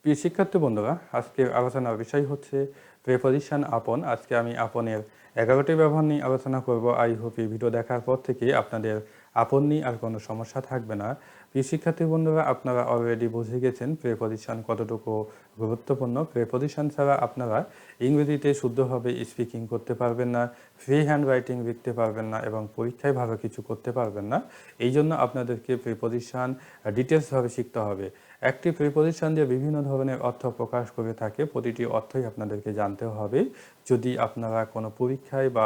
প্রিয় শিক্ষার্থী বন্ধুরা, আজকের আলোচনার বিষয় হচ্ছে প্রেপোজিশন আপন। আজকে আমি আপনের 11টি ব্যবহার নিয়ে আলোচনা করব। আই হোপ এই ভিডিও দেখার পর থেকে আপনাদের আপন নিয়ে আর কোনো সমস্যা থাকবে না। প্রিয় শিক্ষার্থী বন্ধুরা, আপনারা অলরেডি বুঝে গেছেন প্রেপোজিশন কতটুকু গুরুত্বপূর্ণ। প্রেপোজিশন ছাড়া আপনারা ইংরেজিতে শুদ্ধভাবে স্পিকিং করতে পারবেন না, ফ্রি হ্যান্ড রাইটিং লিখতে পারবেন না এবং পরীক্ষায় ভালো কিছু করতে পারবেন না। এই জন্য আপনাদেরকে প্রেপোজিশন ডিটেলসভাবে শিখতে হবে। একটি প্রিপোজিশন দিয়ে বিভিন্ন ধরনের অর্থ প্রকাশ করে থাকে, প্রতিটি অর্থই আপনাদেরকে জানতে হবে যদি আপনারা কোনো পরীক্ষায় বা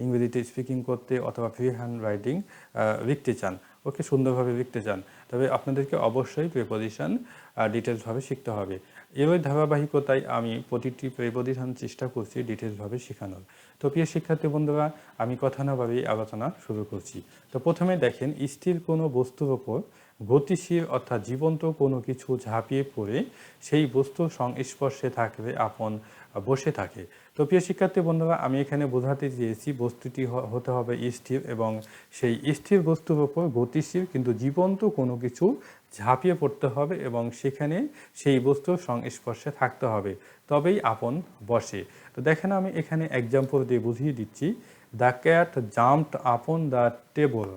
ইংরেজিতে স্পিকিং করতে অথবা ফ্রি হ্যান্ড রাইটিং লিখতে চান, ওকে সুন্দরভাবে লিখতে চান, তবে আপনাদেরকে অবশ্যই প্রিপোজিশন ডিটেলসভাবে শিখতে হবে। এরই ধারাবাহিকতায় আমি প্রতিটি প্রিপোজিশন চেষ্টা করছি ডিটেলসভাবে শেখানোর। তো প্রিয় শিক্ষার্থী বন্ধুরা, আমি কথা না বাড়িয়ে আলোচনা শুরু করছি। তো প্রথমে দেখেন, স্থির কোনো বস্তুর ওপর গতিশীল অর্থাৎ জীবন্ত কোনো কিছু ঝাঁপিয়ে পড়ে সেই বস্তুর সংস্পর্শে থাকলে আপন বসে থাকে। তো প্রিয় শিক্ষার্থী বন্ধুরা, আমি এখানে বোঝাতে চেয়েছি বস্তুটি হতে হবে স্থির এবং সেই স্থির বস্তুর ওপর গতিশীল কিন্তু জীবন্ত কোনো কিছু ঝাঁপিয়ে পড়তে হবে এবং সেখানে সেই বস্তুর সংস্পর্শে থাকতে হবে, তবেই আপন বসে। তো দেখেন, আমি এখানে এক্সাম্পল দিয়ে বুঝিয়ে দিচ্ছি। The cat jumped upon the table.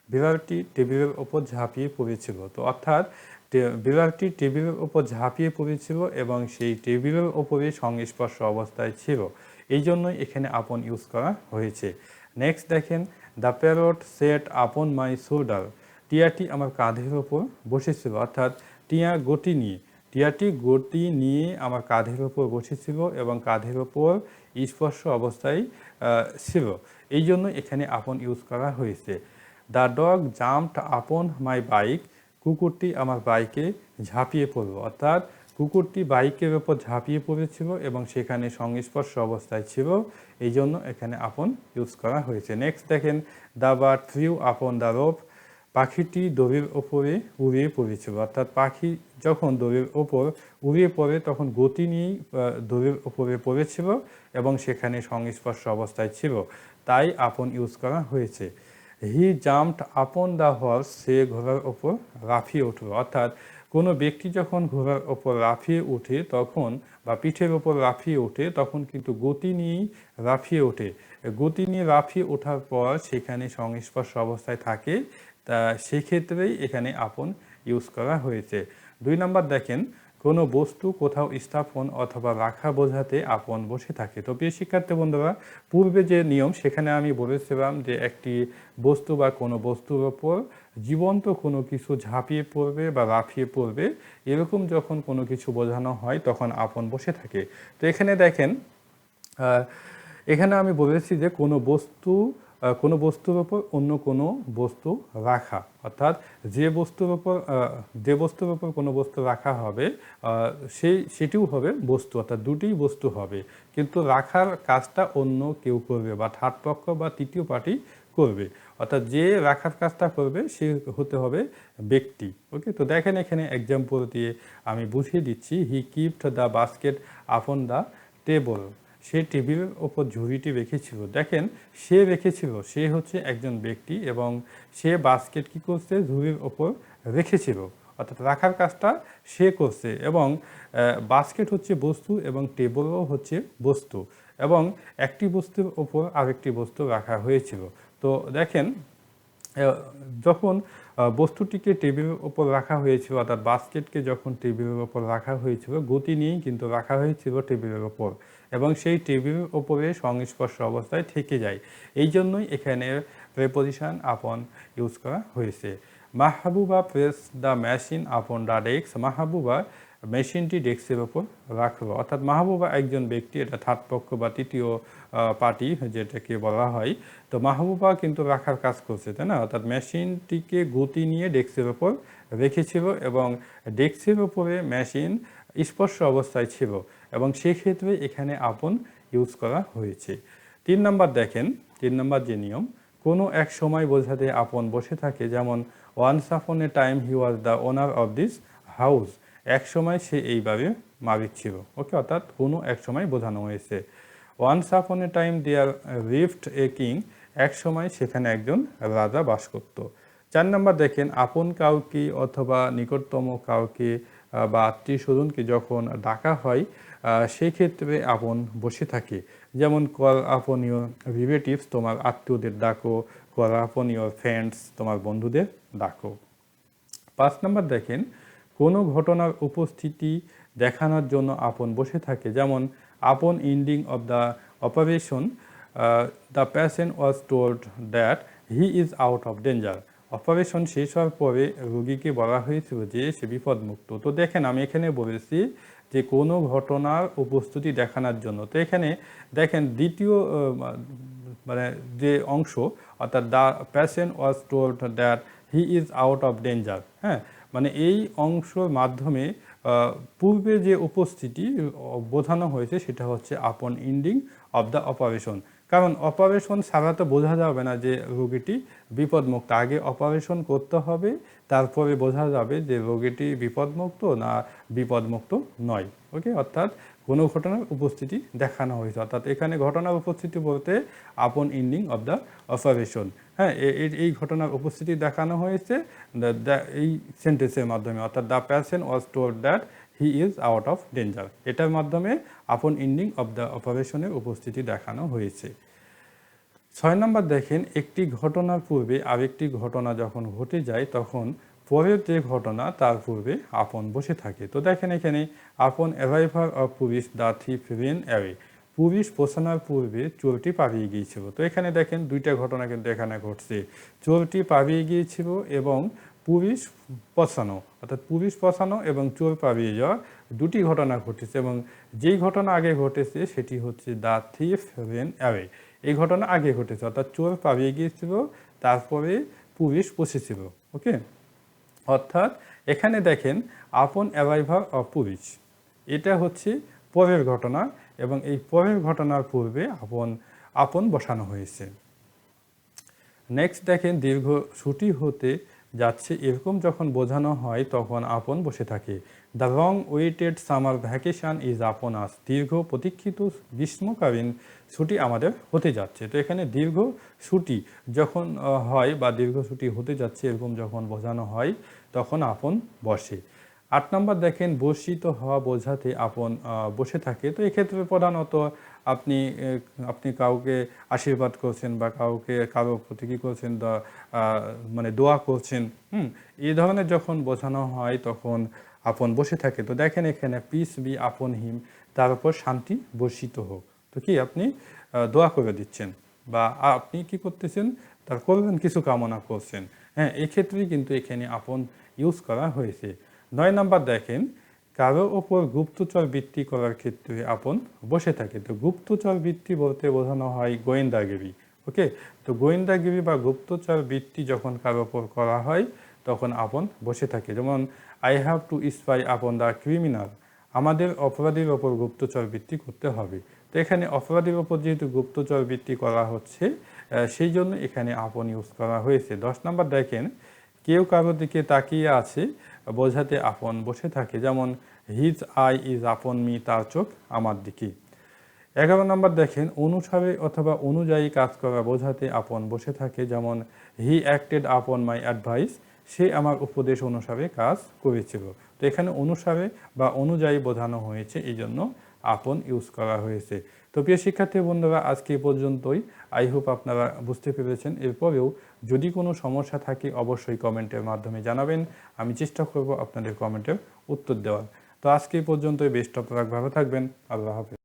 বিড়ালটি টেবিলের ওপর ঝাঁপিয়ে পড়েছিল। তো অর্থাৎ বিড়ালটি টেবিলের ওপর ঝাঁপিয়ে পড়েছিল এবং সেই টেবিলের ওপরে সংস্পর্শ অবস্থায় ছিল, এই জন্যই এখানে আপন ইউজ করা হয়েছে। নেক্সট দেখেন, দ্য প্যারট সেট আপন মাই শোল্ডার। টিয়াটি আমার কাঁধের ওপর বসেছিল, অর্থাৎ টিয়াটি গতি নিয়ে আমার কাঁধের ওপর বসেছিল এবং কাঁধের ওপর স্পর্শ অবস্থায় ছিল, এই জন্য এখানে আপন ইউজ করা হয়েছে। দ্য ডগ জাম্পড আপন মাই বাইক। কুকুরটি আমার বাইকে ঝাঁপিয়ে পড়ল, অর্থাৎ কুকুরটি বাইকের ওপর ঝাঁপিয়ে পড়েছিল এবং সেখানে সংস্পর্শ অবস্থায় ছিল, এই জন্য এখানে আপন ইউজ করা হয়েছে। নেক্সট দেখেন, the bird flew upon the rope. পাখিটি দড়ির ওপরে উড়িয়ে পড়েছিল, অর্থাৎ পাখি যখন দড়ির ওপর উড়িয়ে পড়ে তখন গতি নিয়েই দড়ির ওপরে পড়েছিল এবং সেখানে সংস্পর্শ অবস্থায় ছিল, তাই আপন ইউজ করা হয়েছে। He jumped upon the horse. সে ঘোড়ার ওপর লাফিয়ে উঠল, অর্থাৎ কোনো ব্যক্তি যখন ঘোড়ার ওপর লাফিয়ে ওঠে তখন বা পিঠের ওপর লাফিয়ে ওঠে তখন কিন্তু গতি নিয়েই লাফিয়ে ওঠে। গতি নিয়ে লাফিয়ে ওঠার পর সেখানে সংস্পর্শ অবস্থায় থাকে, তা সেক্ষেত্রেই এখানে আপন ইউজ করা হয়েছে। 2 নম্বর দেখেন, কোনো বস্তু কোথাও স্থাপন অথবা রাখা বোঝাতে আপন বসে থাকে। তো প্রিয় শিক্ষার্থী বন্ধুরা, পূর্বে যে নিয়ম সেখানে আমি বলেছিলাম যে একটি বস্তু বা কোনো বস্তুর ওপর জীবন্ত কোনো কিছু ঝাঁপিয়ে পড়বে বা লাফিয়ে পড়বে, এরকম যখন কোনো কিছু বোঝানো হয় তখন আপন বসে থাকে। তো এখানে দেখেন, এখানে আমি বলেছি যে কোনো বস্তুর ওপর অন্য কোনো বস্তু রাখা, অর্থাৎ যে বস্তুর ওপর কোনো বস্তু রাখা হবে সেটিও হবে বস্তু, অর্থাৎ দুটিই বস্তু হবে, কিন্তু রাখার কাজটা অন্য কেউ করবে বা থার্ড পক্ষ বা তৃতীয় পার্টি করবে, অর্থাৎ যে রাখার কাজটা করবে সে হতে হবে ব্যক্তি। ওকে, তো দেখেন এখানে এক্সাম্পল দিয়ে আমি বুঝিয়ে দিচ্ছি। He kept the basket upon the table. সে টেবিলের ওপর ঝুড়িটি রেখেছিল। দেখেন, সে হচ্ছে একজন ব্যক্তি এবং সে বাস্কেট কী করছে, ঝুড়ির ওপর রেখেছিল, অর্থাৎ রাখার কাজটা সে করছে এবং বাস্কেট হচ্ছে বস্তু এবং টেবলও হচ্ছে বস্তু এবং একটি বস্তুর ওপর আরেকটি বস্তু রাখা হয়েছিল। তো দেখেন, যখন বস্তুটিকে টেবিলের ওপর রাখা হয়েছিল, অর্থাৎ বাস্কেটকে যখন টেবিলের ওপর রাখা হয়েছিল, গতি নিয়েই কিন্তু রাখা হয়েছিল টেবিলের ওপর এবং সেই টেবিলের ওপরে সংস্পর্শ অবস্থায় থেকে যায়, এই জন্যই এখানে প্রেপোজিশন আপন ইউজ করা হয়েছে। Mahbuba press the machine upon the desk. Mahbuba মেশিনটি ডেস্কের ওপর রাখলো, অর্থাৎ মাহবুবা একজন ব্যক্তি, এটা থার্ড পক্ষ বা তৃতীয় পার্টি যেটাকে বলা হয়। তো মাহবুবা কিন্তু রাখার কাজ করছে, তাই না, অর্থাৎ মেশিনটিকে গতি নিয়ে ডেস্কের ওপর রেখেছিল এবং ডেস্কের ওপরে মেশিন স্পর্শ অবস্থায় ছিল এবং সেক্ষেত্রে এখানে আপন ইউজ করা হয়েছে। 3 নম্বর দেখেন, 3 নম্বর যে নিয়ম, কোনো এক সময় বোঝাতে আপন বসে থাকে, যেমন once upon a time he was the owner of this house. এক সময় সে এই বাড়ির মালিক ছিল। ওকে, অর্থাৎ কোনো এক সময় বোঝানো হয়েছে। Once upon a time there lived a king. এক সময় সেখানে একজন রাজা বাস করত। 4 নম্বর দেখেন, আপন কাউকে অথবা নিকটতম কাউকে বা আত্মীয় স্বজনকে যখন ডাকা হয় সেই ক্ষেত্রে আপন বসে থাকে। যেমন কল আপন ইউর রিলেটিভস, তোমার আত্মীয়দের ডাকো। কল আপন ইউর ফ্রেন্ডস, তোমার বন্ধুদের ডাকো। 5 নম্বর দেখেন, কোনো ঘটনার উপস্থিতি দেখানোর জন্য আপন বসে থাকে। যেমন আপন ending of the operation the patient was told that he is out of danger. Operation শেষ হওয়ার পরে রোগীকে বলা হয়েছিল যে সে বিপদমুক্ত। তো দেখেন আমি এখানে বলেছি যে কোনো ঘটনার উপস্থিতি দেখানোর জন্য। তো এখানে দেখেন দ্বিতীয় মানে যে অংশ, অর্থাৎ the patient was told that he is out of danger, হ্যাঁ, মানে এই অংশের মাধ্যমে পূর্বে যে উপস্থিতি বোঝানো হয়েছে সেটা হচ্ছে আপন এন্ডিং অফ দ্য অপারেশন। কারণ অপারেশন ছাড়া তো বোঝা যাবে না যে রোগীটি বিপদমুক্ত। আগে অপারেশন করতে হবে, তারপরে বোঝা যাবে যে রোগীটি বিপদমুক্ত না বিপদমুক্ত নয়। ওকে, অর্থাৎ কোনো ঘটনার উপস্থিতি দেখানো হয়েছে, অর্থাৎ এখানে ঘটনার উপস্থিতি বলতে আপন এন্ডিং অফ দ্য অপারেশন, হ্যাঁ, এই ঘটনার উপস্থিতি দেখানো হয়েছে এই সেন্টেন্সের মাধ্যমে, অর্থাৎ the patient was told that he is out of danger, এটার মাধ্যমে আপন এন্ডিং অফ দ্য অপারেশনের উপস্থিতি দেখানো হয়েছে। 6 নম্বর দেখেন, একটি ঘটনার পূর্বে আরেকটি ঘটনা যখন ঘটে যায় তখন পরের যে ঘটনা তার পূর্বে আপন বসে থাকে। তো দেখেন এখানে upon arrival of police the thief ran away, police পৌঁছানোর পূর্বে চোরটি পালিয়ে গিয়েছিল। তো এখানে দেখেন দুইটা ঘটনা কিন্তু এখানে ঘটছে, চোরটি পালিয়ে গিয়েছিল এবং পুলিশ পৌঁছানো, অর্থাৎ পুলিশ পৌঁছানো এবং চোর পালিয়ে যাওয়া দুটি ঘটনা ঘটেছে, এবং যেই ঘটনা আগে ঘটেছে সেটি হচ্ছে দ্য থিফ রেন অ্যাওয়ে। এই ঘটনা আগে ঘটেছে, অর্থাৎ চোর পালিয়ে গিয়েছিল, তারপরে পুলিশ পৌঁছেছিল। ওকে, অর্থাৎ এখানে দেখেন আপন অ্যারাইভাল অফ পুলিশ, এটা হচ্ছে পরের ঘটনা, এবং এই পরের ঘটনার পূর্বে আপন বসানো হয়েছে। নেক্সট দেখেন, দীর্ঘ ছুটি হতে যাচ্ছে এরকম যখন বোঝানো হয় তখন আপন বসে থাকে। The long waited summer vacation is upon us, দীর্ঘ প্রতীক্ষিত গ্রীষ্মকালীন ছুটি আমাদের হতে যাচ্ছে। তো এখানে দীর্ঘ ছুটি যখন হয় বা দীর্ঘ ছুটি হতে যাচ্ছে এরকম যখন বোঝানো হয় তখন আপন বসে। 8 নম্বর দেখেন, বর্ষিত হওয়া বোঝাতে আপন বসে থাকে। তো এক্ষেত্রে প্রধানত আপনি কাউকে আশীর্বাদ করছেন বা কারো প্রতি কী করছেন, মানে দোয়া করছেন, এই ধরনের যখন বোঝানো হয় তখন আপন বসে থাকে। তো দেখেন এখানে পিস বি আপন হিম, তার উপর শান্তি বর্ষিত হোক। তো কি আপনি দোয়া করে দিচ্ছেন বা আপনি কি করতেছেন, তার করবেন কিছু কামনা করছেন, হ্যাঁ, এই ক্ষেত্রেই কিন্তু এখানে আপন ইউজ করা হয়েছে। 9 নম্বর দেখেন, কারো ওপর গুপ্তচর বৃত্তি করার ক্ষেত্রে আপন বসে থাকে। তো গুপ্তচর বৃত্তি বলতে বোঝানো হয় গোয়েন্দাগিরি। ওকে, তো গোয়েন্দাগিরি বা গুপ্তচর বৃত্তি যখন কারো ওপর করা হয় তখন আপন বসে থাকে। যেমন I have to spy upon the criminal, আমাদের অপরাধীর ওপর গুপ্তচর বৃত্তি করতে হবে। তো এখানে অপরাধীর ওপর যেহেতু গুপ্তচর বৃত্তি করা হচ্ছে সেই জন্য এখানে আপন ইউজ করা হয়েছে। 10 নম্বর দেখেন, কেউ কারোর দিকে তাকিয়ে আছে বোঝাতে আপন বসে থাকে। যেমন হিজ আই ইজ আপন মি, তার চোখ আমার দিকে। 11 নম্বর দেখেন, অনুসারে অথবা অনুযায়ী কাজ করা বোঝাতে আপন বসে থাকে। যেমন হি অ্যাক্টেড আপন মাই অ্যাডভাইস, সে আমার উপদেশ অনুসারে কাজ করেছিল। তো এখানে অনুসারে বা অনুযায়ী বোঝানো হয়েছে, এই জন্য আপন ইউজ করা হয়েছে। তো প্রিয় শিক্ষার্থী বন্ধুরা, আজকে এই পর্যন্তই। আই হোপ আপনারা বুঝতে পেরেছেন। এরপরেও যদি কোনো সমস্যা থাকে অবশ্যই কমেন্টের মাধ্যমে জানাবেন, আমি চেষ্টা করব আপনাদের কমেন্টের উত্তর দেওয়ার। তো আজকে এই পর্যন্তই। বেস্ট অফ লাক, ভালো থাকবেন। আল্লাহ হাফেজ।